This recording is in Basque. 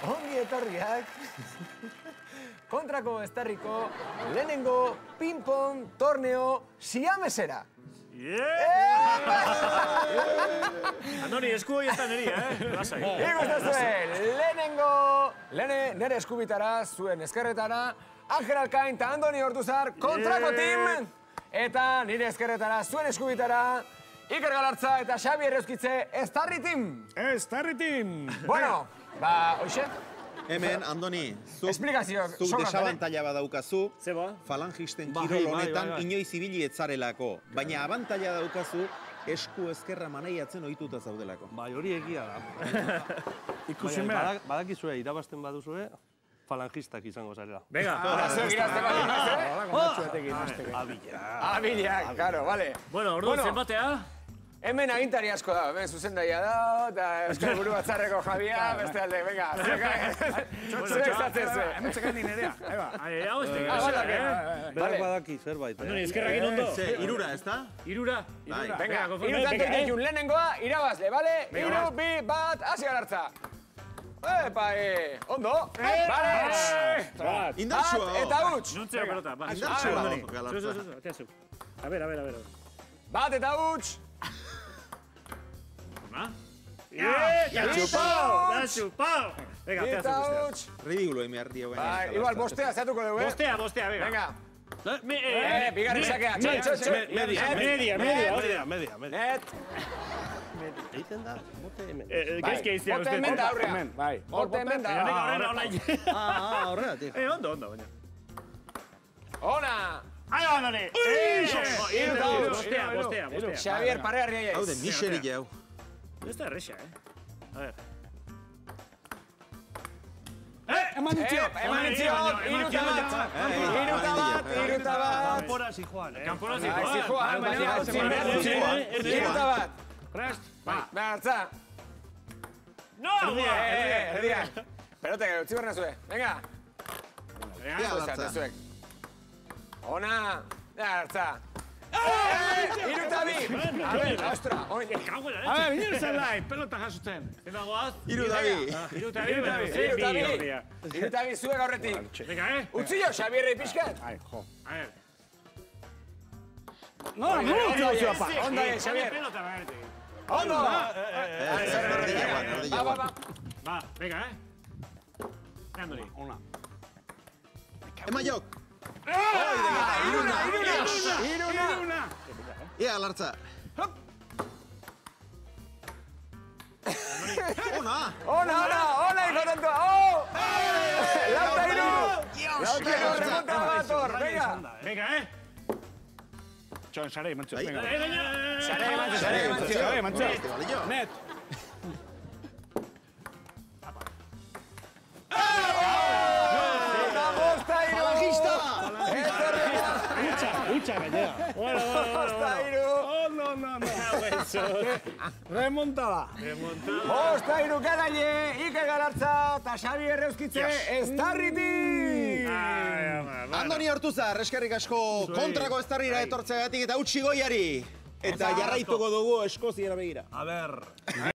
Ongi etorriak. Kontrako Estarriko lehenengo ping-pong torneo siamesera. Andoni, esku hori ez da niri, Lasai. Ikustazue, nere eskubitara, zuen eskerretara, Angel Alkain eta Andoni Ortuzar kontrako team. Eta nire eskerretara, zuen eskubitara, Iker Galartza eta Xabi Erreuskitze Estarri team. Estarri team. Bueno, hoxe? Hemen, Andoni, zuk desabantalla badaukazu, falangisten kirol honetan inoiz ibili etzarelako, baina abantalla daukazu esku ezkerra maneiatzen ohituta zaudelako. Bai, hori egia da. Badakizue, irabazten baduzue, falangistak izango zarela. Venga, zuek irazten baduzue. Abilak, karo, bale. Bueno, ordu zenbatea? Hemen agintari asko da, hemen zuzendaia da, eta Euskal Buru Batzarreko Jabia, beste alde, venga, zuek zatzen zuen. Hemen txekan dinerea. Hau ez teka. Berak badaki zerbait. Andoni, eskerrakin ondo. Irura, ez da? Irura. Venga, irutantek ditun lehenengoa, irabazle, bale? Iru, bi, bat, hasi Galartza. Epa, ondo. Bale! Indartsua. Bat eta huts. Nuntzea pelota. Indartsua, Galartza. A ver. Bat eta huts. ¡Ya chupao! Venga, te hace huts. Ridikulo emi ardi hauen. Igual, bostea, zeatuko dugu, Bostea, venga. Venga. Bigarri sakea. Media. Net. Eiten da, bote hemen. Gaizki iztia Bote hemen da aurrean. Bote hemen da. Horrela, tío. Ondo, baina. Ona. Ahí va, Andoni. Bostea. Xavier Parrearri aiz. Hau den, nixeri jau. Ez da erresa, A ver. Emanitziot, iruta bat. Kanpora zijoan, Kanpora Zijoan, iruta bat. Prest. Behartza. No! Erdiak. Pelote, utzi berna zue. Venga. Galartza. Ona. Behartza. Iruta bi. A ver, ostra. A ver, bine zelai, pelota jasutzen. Iruta bi. Iruta bi zuek aurretik. Venga, Utzi jo, Xabierrei pixkat. A ver. No, onda, Xavier. Pelota bagarretik. Ondo. Va, venga, Andoni. Ona. Ema jok. Iruna. Ia, Galartza. Ona, ikotentua. Lauta iru, remonta bator, venga. Venga, Txon, sarei, mantxo. Sarei, mantxo. Net. Utsa gainera. Remontada. Bosta iru garaile, Iker Galartza eta Xabi Erreuskitze Estarritik. Andoni Ortuzar, eskerrik asko kontrako Estarrira etortzeagatik eta utzi goiari. Eta jarraituko dugu Eskoziara begira. A ver.